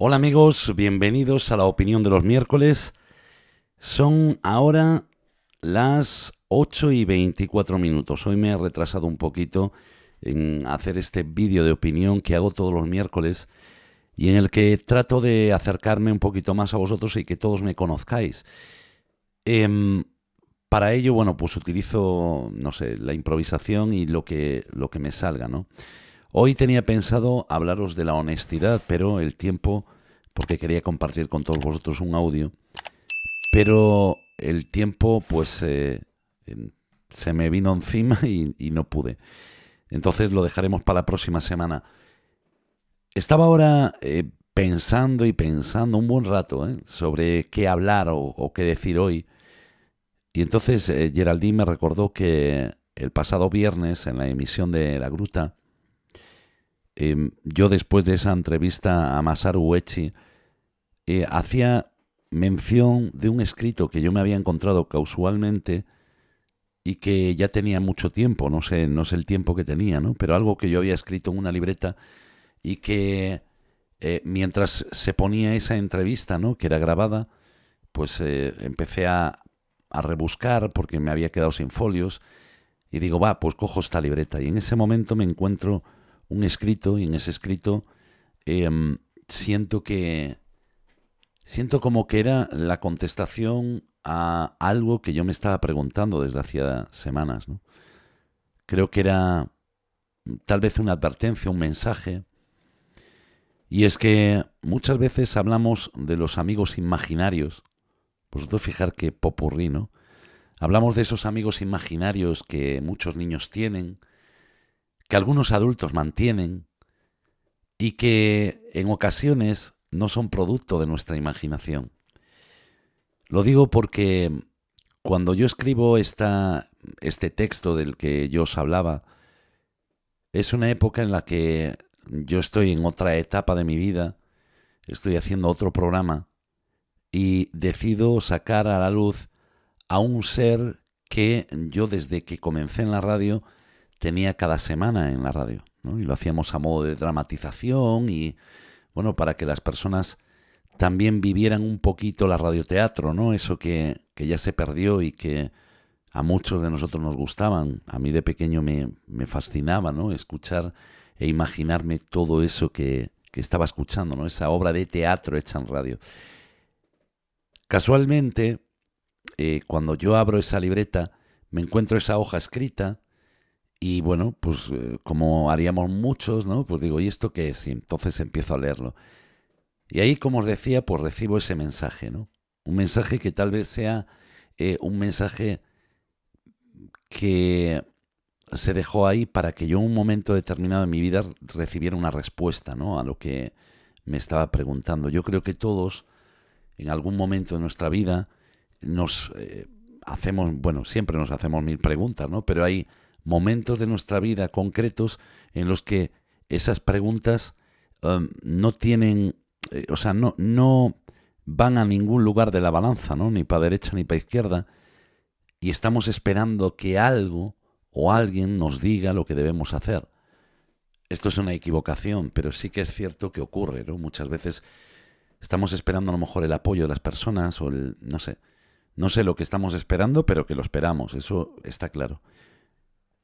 Hola amigos, bienvenidos a la opinión de los miércoles. Son ahora las 8:24. Hoy me he retrasado un poquito en hacer este vídeo de opinión que hago todos los miércoles y en el que trato de acercarme un poquito más a vosotros y que todos me conozcáis. Em, para ello, bueno, pues utilizo, no sé, la improvisación y lo que me salga, ¿no? Hoy tenía pensado hablaros de la honestidad, pero el tiempo, porque quería compartir con todos vosotros un audio, pero el tiempo pues se me vino encima y no pude. Entonces lo dejaremos para la próxima semana. Estaba ahora pensando y pensando un buen rato sobre qué hablar o qué decir hoy. Y entonces Geraldine me recordó que el pasado viernes en la emisión de La Gruta, yo después de esa entrevista a Masaru Uechi, hacía mención de un escrito que yo me había encontrado casualmente y que ya tenía mucho tiempo, no sé el tiempo que tenía, ¿no? Pero algo que yo había escrito en una libreta y que mientras se ponía esa entrevista, ¿no? Que era grabada, pues empecé a rebuscar porque me había quedado sin folios y digo, va, pues cojo esta libreta y en ese momento me encuentro un escrito y en ese escrito eh, siento que siento como que era la contestación a algo que yo me estaba preguntando desde hacía semanas, ¿no? Creo que era tal vez una advertencia, un mensaje, y es que muchas veces hablamos de los amigos imaginarios. Vosotros fijar que popurrí, ¿no? Hablamos de esos amigos imaginarios que muchos niños tienen, que algunos adultos mantienen y que en ocasiones no son producto de nuestra imaginación. Lo digo porque cuando yo escribo este texto del que yo os hablaba, es una época en la que yo estoy en otra etapa de mi vida, estoy haciendo otro programa y decido sacar a la luz a un ser que yo desde que comencé en la radio tenía cada semana en la radio, ¿no? Y lo hacíamos a modo de dramatización y, bueno, para que las personas también vivieran un poquito la radioteatro, ¿no? Eso que ya se perdió y que a muchos de nosotros nos gustaban. A mí de pequeño me fascinaba, ¿no? Escuchar e imaginarme todo eso que estaba escuchando, ¿no? Esa obra de teatro hecha en radio. Casualmente, cuando yo abro esa libreta, me encuentro esa hoja escrita y bueno, pues como haríamos muchos, ¿no? Pues digo, ¿y esto qué es? Y entonces empiezo a leerlo. Y ahí, como os decía, pues recibo ese mensaje, ¿no? Un mensaje que tal vez sea un mensaje que se dejó ahí para que yo en un momento determinado de mi vida recibiera una respuesta, ¿no? A lo que me estaba preguntando. Yo creo que todos, en algún momento de nuestra vida, nos hacemos, bueno, siempre nos hacemos mil preguntas, ¿no? Pero hay momentos de nuestra vida concretos en los que esas preguntas no tienen, o sea, no van a ningún lugar de la balanza, ¿no? Ni para derecha ni para izquierda, y estamos esperando que algo o alguien nos diga lo que debemos hacer. Esto es una equivocación, pero sí que es cierto que ocurre, ¿no? Muchas veces estamos esperando a lo mejor el apoyo de las personas o el, no sé lo que estamos esperando, pero que lo esperamos, eso está claro.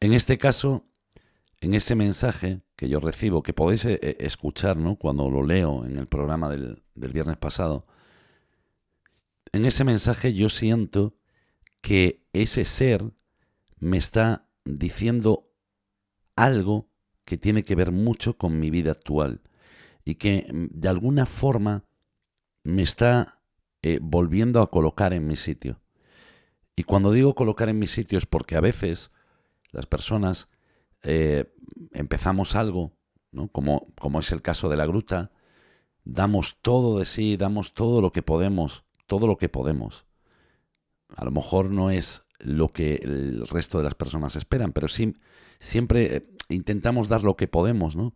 En este caso, en ese mensaje que yo recibo, que podéis escuchar, ¿no? Cuando lo leo en el programa del viernes pasado, en ese mensaje yo siento que ese ser me está diciendo algo que tiene que ver mucho con mi vida actual y que de alguna forma me está volviendo a colocar en mi sitio. Y cuando digo colocar en mi sitio es porque a veces las personas empezamos algo, ¿no? Como es el caso de La Gruta, damos todo de sí, damos todo lo que podemos, todo lo que podemos. A lo mejor no es lo que el resto de las personas esperan, pero sí, siempre intentamos dar lo que podemos, ¿no?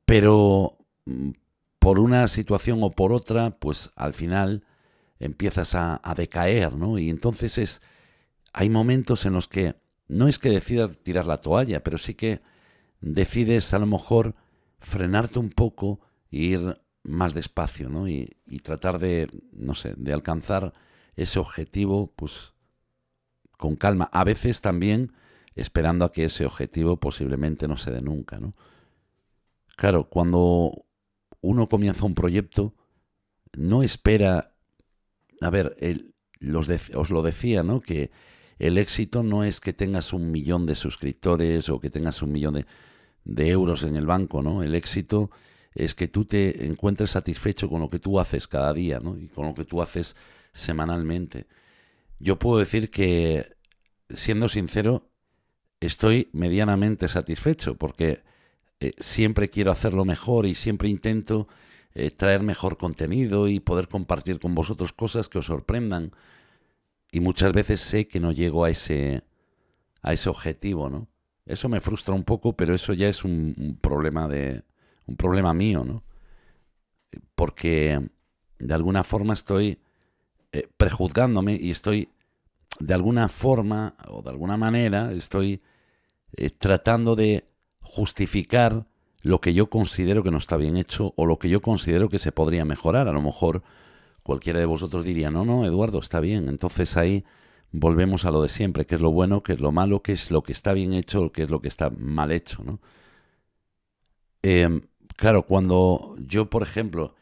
Pero por una situación o por otra, pues al final empiezas a decaer, ¿no? Y entonces hay momentos en los que no es que decidas tirar la toalla, pero sí que decides a lo mejor frenarte un poco e ir más despacio, ¿no? Y tratar de, no sé, de alcanzar ese objetivo, pues con calma. A veces también esperando a que ese objetivo posiblemente no se dé nunca, ¿no? Claro, cuando uno comienza un proyecto, no espera. A ver, os lo decía, ¿no? Que el éxito no es que tengas 1 millón de suscriptores o que tengas 1 millón de euros en el banco, ¿no? El éxito es que tú te encuentres satisfecho con lo que tú haces cada día, ¿no? Y con lo que tú haces semanalmente. Yo puedo decir que, siendo sincero, estoy medianamente satisfecho porque siempre quiero hacerlo mejor y siempre intento traer mejor contenido y poder compartir con vosotros cosas que os sorprendan. Y muchas veces sé que no llego a ese objetivo, ¿no? Eso me frustra un poco, pero eso ya es un problema mío, ¿no? Porque de alguna forma estoy prejuzgándome y estoy de alguna forma o de alguna manera estoy tratando de justificar lo que yo considero que no está bien hecho o lo que yo considero que se podría mejorar. A lo mejor cualquiera de vosotros diría, no, no, Eduardo, está bien. Entonces ahí volvemos a lo de siempre, qué es lo bueno, qué es lo malo, qué es lo que está bien hecho, qué es lo que está mal hecho, ¿no? Eh, claro, cuando yo, por ejemplo,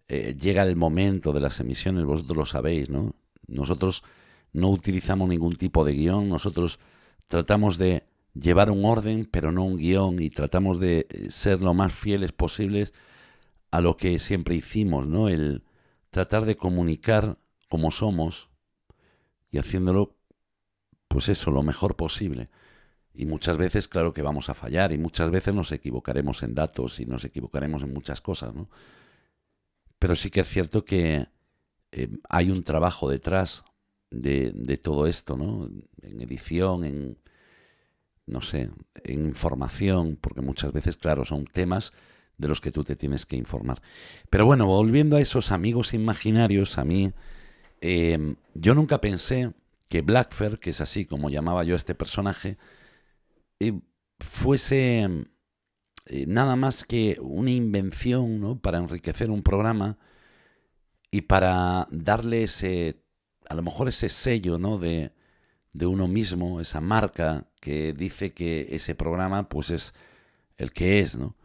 llega el momento de las emisiones, vosotros lo sabéis, ¿no? Nosotros no utilizamos ningún tipo de guión, nosotros tratamos de llevar un orden, pero no un guión, y tratamos de ser lo más fieles posibles a lo que siempre hicimos, ¿no? El tratar de comunicar como somos y haciéndolo, pues eso, lo mejor posible. Y muchas veces, claro que vamos a fallar, y muchas veces nos equivocaremos en datos y nos equivocaremos en muchas cosas, ¿no? Pero sí que es cierto que hay un trabajo detrás de todo esto, ¿no? En edición, en, no sé, en información, porque muchas veces, claro, son temas de los que tú te tienes que informar. Pero bueno, volviendo a esos amigos imaginarios, a mí, yo nunca pensé que Blackfer, que es así como llamaba yo a este personaje, eh, fuese nada más que una invención, ¿no? Para enriquecer un programa y para darle ese, a lo mejor ese sello, ¿no? De uno mismo, esa marca que dice que ese programa pues es el que es, ¿no?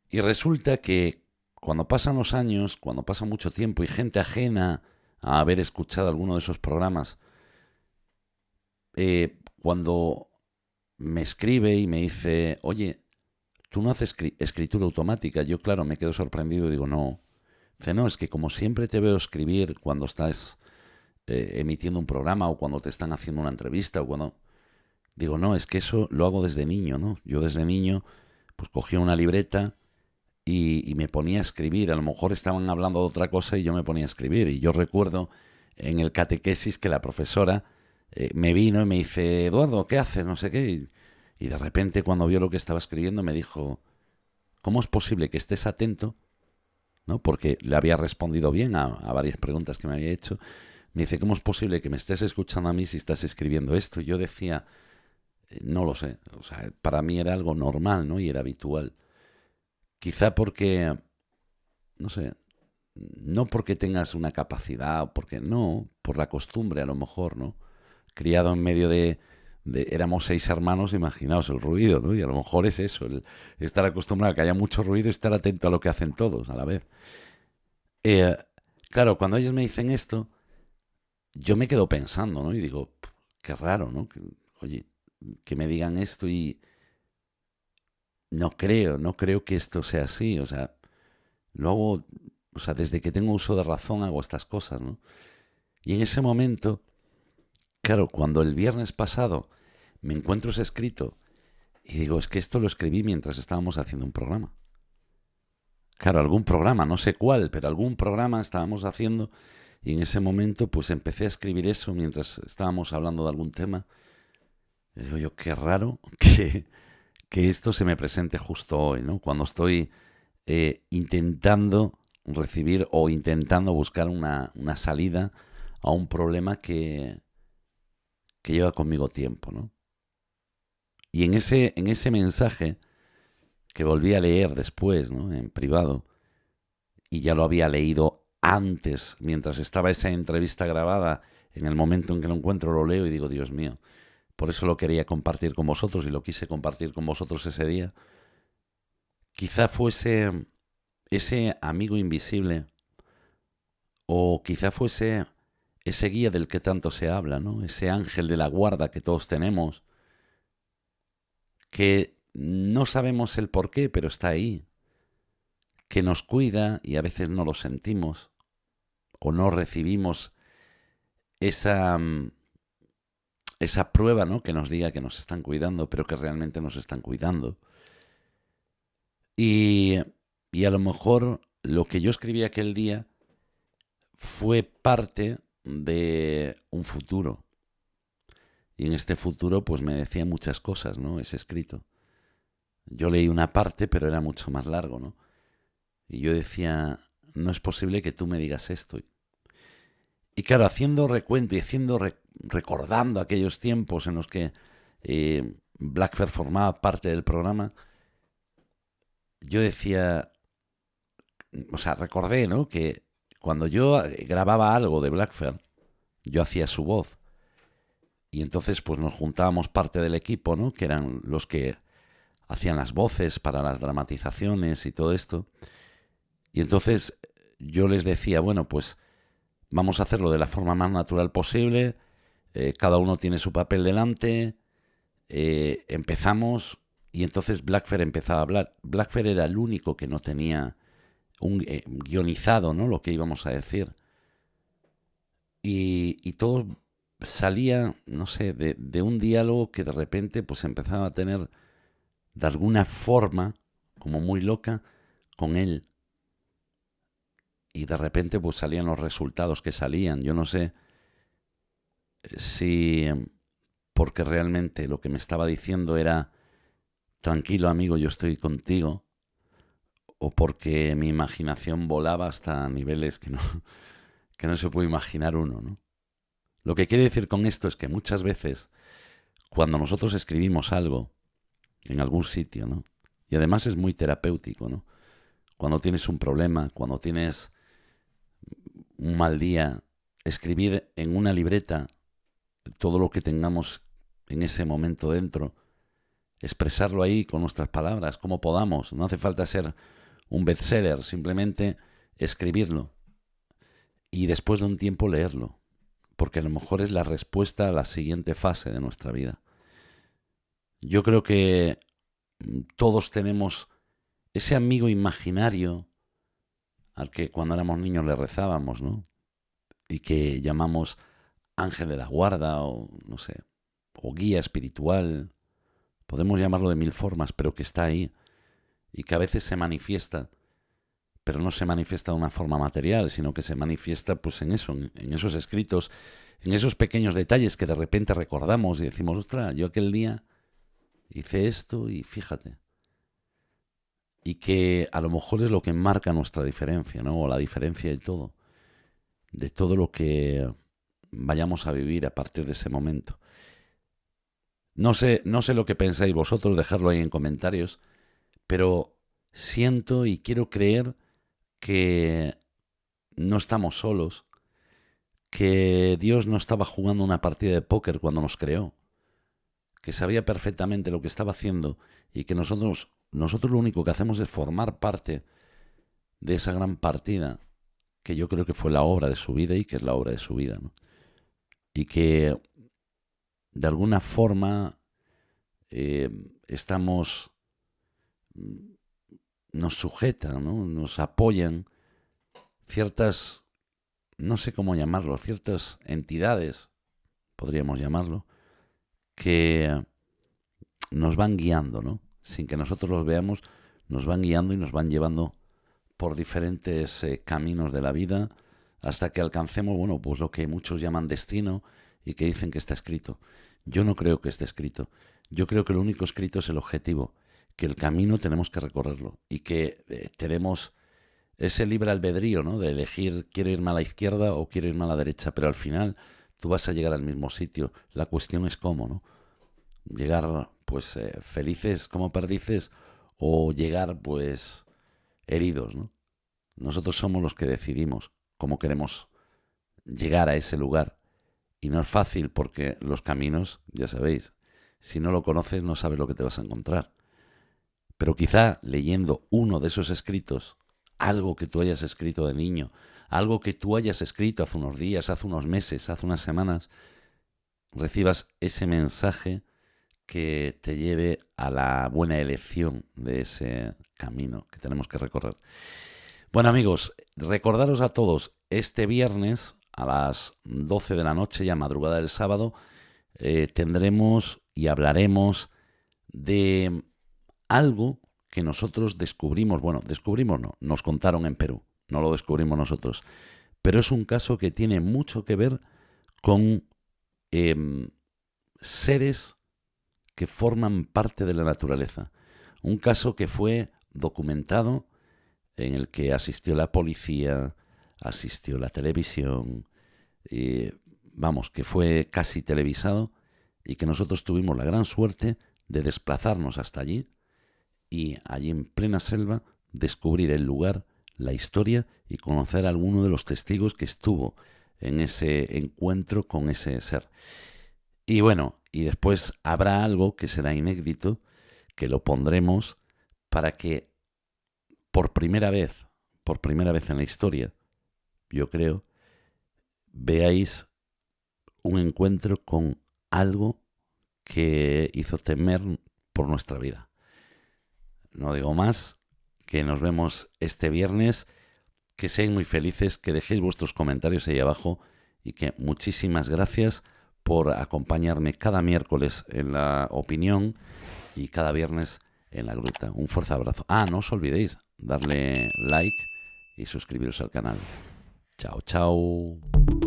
Y resulta que cuando pasan los años, cuando pasa mucho tiempo y gente ajena a haber escuchado alguno de esos programas, cuando me escribe y me dice, oye, tú no haces escritura automática, yo claro, me quedo sorprendido y digo, no. Dice, no, es que como siempre te veo escribir cuando estás emitiendo un programa o cuando te están haciendo una entrevista o cuando... Digo, no, es que eso lo hago desde niño, ¿no? Yo desde niño pues cogía una libreta y me ponía a escribir. A lo mejor estaban hablando de otra cosa y yo me ponía a escribir. Y yo recuerdo en el catequesis que la profesora me vino y me dice, Eduardo, ¿qué haces? No sé qué. Y de repente cuando vio lo que estaba escribiendo me dijo, ¿cómo es posible que estés atento? ¿No? Porque le había respondido bien a varias preguntas que me había hecho. Me dice, ¿cómo es posible que me estés escuchando a mí si estás escribiendo esto? Y yo decía, no lo sé. O sea, para mí era algo normal, ¿no? Y era habitual. Quizá porque, no sé, no porque tengas una capacidad, porque no, por la costumbre a lo mejor, ¿no? Criado en medio éramos 6 hermanos, imaginaos el ruido, ¿no? Y a lo mejor es eso, el estar acostumbrado a que haya mucho ruido y estar atento a lo que hacen todos a la vez. Eh, claro, cuando ellos me dicen esto, yo me quedo pensando, ¿no? Y digo, qué raro, ¿no? Oye, que me digan esto y no creo que esto sea así, o sea, lo hago, o sea, desde que tengo uso de razón hago estas cosas, ¿no? Y en ese momento, claro, cuando el viernes pasado me encuentro ese escrito y digo, es que esto lo escribí mientras estábamos haciendo un programa. Claro, algún programa, no sé cuál, pero algún programa estábamos haciendo y en ese momento pues empecé a escribir eso mientras estábamos hablando de algún tema. Y digo yo, qué raro que esto se me presente justo hoy, ¿no? Cuando estoy intentando recibir o intentando buscar una salida a un problema que lleva conmigo tiempo, ¿no? Y en ese mensaje que volví a leer después, ¿no? En privado, y ya lo había leído antes, mientras estaba esa entrevista grabada. En el momento en que lo encuentro lo leo y digo, Dios mío, por eso lo quería compartir con vosotros y lo quise compartir con vosotros ese día. Quizá fuese ese amigo invisible, o quizá fuese ese guía del que tanto se habla, ¿no? Ese ángel de la guarda que todos tenemos, que no sabemos el por qué, pero está ahí, que nos cuida y a veces no lo sentimos, o no recibimos esa, esa prueba, ¿no? Que nos diga que nos están cuidando, pero que realmente nos están cuidando. Y, y a lo mejor lo que yo escribí aquel día fue parte de un futuro. Y en este futuro pues me decía muchas cosas, ¿no? Ese escrito. Yo leí una parte, pero era mucho más largo, ¿no? Y yo decía, no es posible que tú me digas esto. Y claro, haciendo recuento y recordando aquellos tiempos en los que Blackford formaba parte del programa, yo decía, o sea, recordé, ¿no? Que cuando yo grababa algo de Blackford, yo hacía su voz. Y entonces pues nos juntábamos parte del equipo, ¿no? Que eran los que hacían las voces para las dramatizaciones y todo esto. Y entonces yo les decía, bueno, pues vamos a hacerlo de la forma más natural posible. Cada uno tiene su papel delante. Empezamos y entonces Blackford empezaba a hablar. Blackford era el único que no tenía un guionizado, ¿no? Lo que íbamos a decir. Y todo salía, no sé, de un diálogo que de repente pues empezaba a tener de alguna forma, como muy loca, con él. Y de repente pues salían los resultados que salían. Yo no sé si porque realmente lo que me estaba diciendo era tranquilo amigo, yo estoy contigo, o porque mi imaginación volaba hasta niveles que no se puede imaginar uno, ¿no? Lo que quiere decir con esto es que muchas veces cuando nosotros escribimos algo en algún sitio, ¿no? Y además es muy terapéutico, ¿no? Cuando tienes un problema, cuando tienes un mal día, escribir en una libreta todo lo que tengamos en ese momento dentro, expresarlo ahí con nuestras palabras, como podamos. No hace falta ser un bestseller, simplemente escribirlo y después de un tiempo leerlo, porque a lo mejor es la respuesta a la siguiente fase de nuestra vida. Yo creo que todos tenemos ese amigo imaginario al que cuando éramos niños le rezábamos, ¿no? Y que llamamos ángel de la guarda o no sé, o guía espiritual. Podemos llamarlo de mil formas, pero que está ahí y que a veces se manifiesta, pero no se manifiesta de una forma material, sino que se manifiesta pues en eso, en esos escritos, en esos pequeños detalles que de repente recordamos y decimos, ostras, yo aquel día hice esto y fíjate. Y que a lo mejor es lo que marca nuestra diferencia, ¿no? O la diferencia de todo lo que vayamos a vivir a partir de ese momento. No sé lo que pensáis vosotros, dejadlo ahí en comentarios, pero siento y quiero creer que no estamos solos, que Dios no estaba jugando una partida de póker cuando nos creó, que sabía perfectamente lo que estaba haciendo y que nosotros lo único que hacemos es formar parte de esa gran partida que yo creo que fue la obra de su vida y que es la obra de su vida, ¿no? Y que de alguna forma estamos, nos sujetan, ¿no? Nos apoyan ciertas, no sé cómo llamarlo, ciertas entidades, podríamos llamarlo, que nos van guiando, ¿no? Sin que nosotros los veamos, nos van guiando y nos van llevando por diferentes caminos de la vida hasta que alcancemos, bueno, pues lo que muchos llaman destino y que dicen que está escrito. Yo no creo que esté escrito. Yo creo que lo único escrito es el objetivo, que el camino tenemos que recorrerlo y que tenemos ese libre albedrío, ¿no? De elegir quiero irme a la izquierda o quiero irme a la derecha, pero al final tú vas a llegar al mismo sitio. La cuestión es cómo, ¿no? Llegar pues felices como perdices o llegar pues heridos, ¿no? Nosotros somos los que decidimos cómo queremos llegar a ese lugar. Y no es fácil porque los caminos, ya sabéis, si no lo conoces no sabes lo que te vas a encontrar. Pero quizá leyendo uno de esos escritos, algo que tú hayas escrito de niño, algo que tú hayas escrito hace unos días, hace unos meses, hace unas semanas, recibas ese mensaje que te lleve a la buena elección de ese camino que tenemos que recorrer. Bueno, amigos, recordaros a todos, este viernes a las 12 de la noche, ya madrugada del sábado, tendremos y hablaremos de algo que nosotros descubrimos. Bueno, descubrimos no, nos contaron en Perú, no lo descubrimos nosotros. Pero es un caso que tiene mucho que ver con seres que forman parte de la naturaleza. Un caso que fue documentado, en el que asistió la policía, asistió la televisión, vamos, que fue casi televisado y que nosotros tuvimos la gran suerte de desplazarnos hasta allí y allí en plena selva descubrir el lugar, la historia y conocer a alguno de los testigos que estuvo en ese encuentro con ese ser. Y bueno, y después habrá algo que será inédito, que lo pondremos para que por primera vez en la historia, yo creo, veáis un encuentro con algo que hizo temer por nuestra vida. No digo más, que nos vemos este viernes, que seáis muy felices, que dejéis vuestros comentarios ahí abajo y que muchísimas gracias por acompañarme cada miércoles en la opinión y cada viernes en la gruta. Un fuerte abrazo. No os olvidéis darle like y suscribiros al canal. Chao, chao.